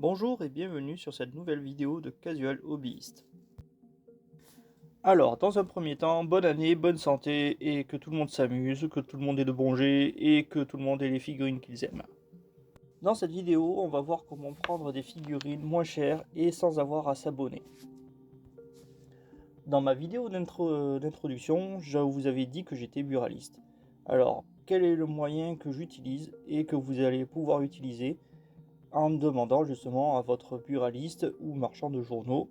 Bonjour et bienvenue sur cette nouvelle vidéo de Casual Hobbyist. Alors, dans un premier temps, bonne année, bonne santé et que tout le monde s'amuse, que tout le monde ait de bons jets et que tout le monde ait les figurines qu'ils aiment. Dans cette vidéo, on va voir comment prendre des figurines moins chères et sans avoir à s'abonner. Dans ma vidéo d'introduction, je vous avais dit que j'étais buraliste. Alors, quel est le moyen que j'utilise et que vous allez pouvoir utiliser en demandant justement à votre buraliste ou marchand de journaux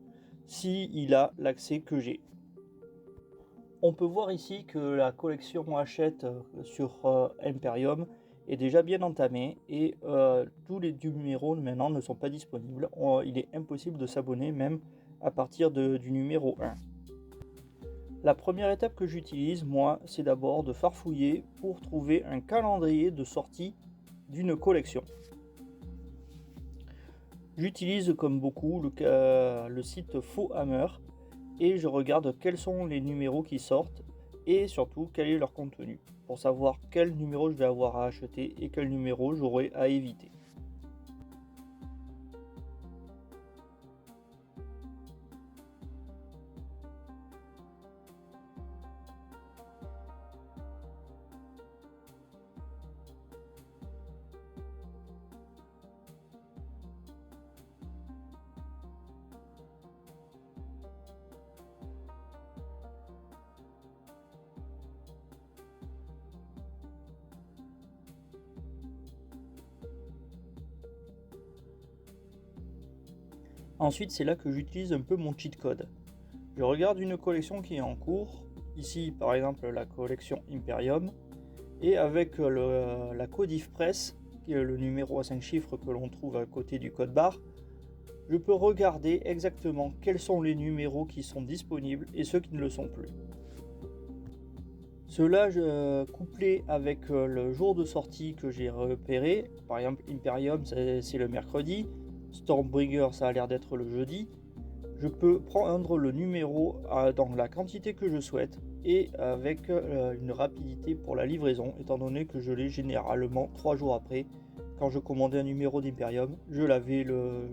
s'il a l'accès que j'ai. On peut voir ici que la collection Hachette sur Imperium est déjà bien entamée et tous les numéros maintenant ne sont pas disponibles. Il est impossible de s'abonner même à partir du numéro 1. La première étape que j'utilise, moi, c'est d'abord de farfouiller pour trouver un calendrier de sortie d'une collection. J'utilise comme beaucoup le site FauxHammer et je regarde quels sont les numéros qui sortent et surtout quel est leur contenu pour savoir quel numéro je vais avoir à acheter et quel numéro j'aurai à éviter. Ensuite, c'est là que j'utilise un peu mon cheat code. Je regarde une collection qui est en cours, ici par exemple la collection Imperium, et avec la Codif Press, qui est le numéro à 5 chiffres que l'on trouve à côté du code barre, je peux regarder exactement quels sont les numéros qui sont disponibles et ceux qui ne le sont plus. Cela couplé avec le jour de sortie que j'ai repéré, par exemple Imperium c'est le mercredi, Stormbringer ça a l'air d'être le jeudi, je peux prendre le numéro dans la quantité que je souhaite et avec une rapidité pour la livraison, étant donné que je l'ai généralement 3 jours après. Quand je commandais un numéro d'Imperium, je l'avais le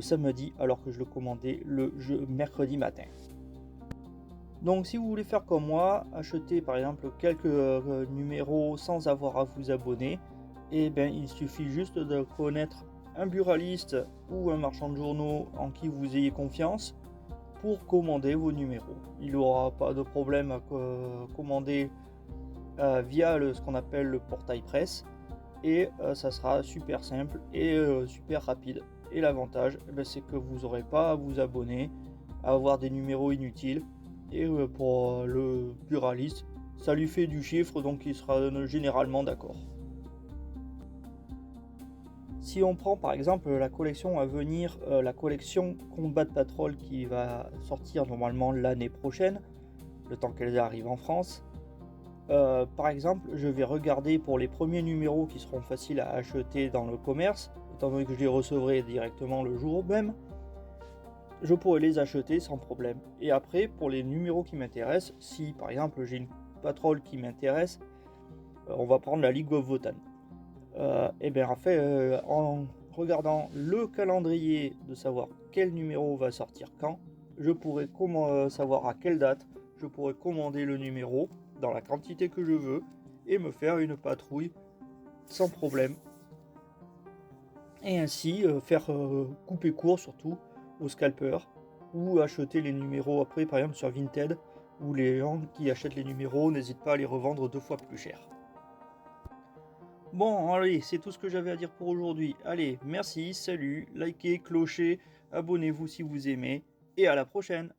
samedi alors que je le commandais le mercredi matin. Donc si vous voulez faire comme moi, acheter par exemple quelques numéros sans avoir à vous abonner, et bien il suffit juste de connaître un buraliste ou un marchand de journaux en qui vous ayez confiance pour commander vos numéros. Il n'y aura pas de problème à commander via ce qu'on appelle le portail presse et ça sera super simple et super rapide. Et l'avantage, c'est que vous n'aurez pas à vous abonner, à avoir des numéros inutiles. Et pour le buraliste, ça lui fait du chiffre, donc il sera généralement d'accord. Si on prend par exemple la collection à venir, la collection Combat Patrol qui va sortir normalement l'année prochaine, le temps qu'elle arrive en France, par exemple je vais regarder pour les premiers numéros qui seront faciles à acheter dans le commerce, étant donné que je les recevrai directement le jour même, je pourrais les acheter sans problème. Et après, pour les numéros qui m'intéressent, si par exemple j'ai une patrol qui m'intéresse, on va prendre la League of Wotan. Et bien en fait, en regardant le calendrier de savoir quel numéro va sortir quand, je pourrais savoir à quelle date je pourrais commander le numéro dans la quantité que je veux et me faire une patrouille sans problème. Et ainsi faire couper court surtout aux scalpers ou acheter les numéros après par exemple sur Vinted où les gens qui achètent les numéros n'hésitent pas à les revendre 2 fois plus cher. Bon allez, c'est tout ce que j'avais à dire pour aujourd'hui. Allez, merci, salut, likez, clochez, abonnez-vous si vous aimez et à la prochaine.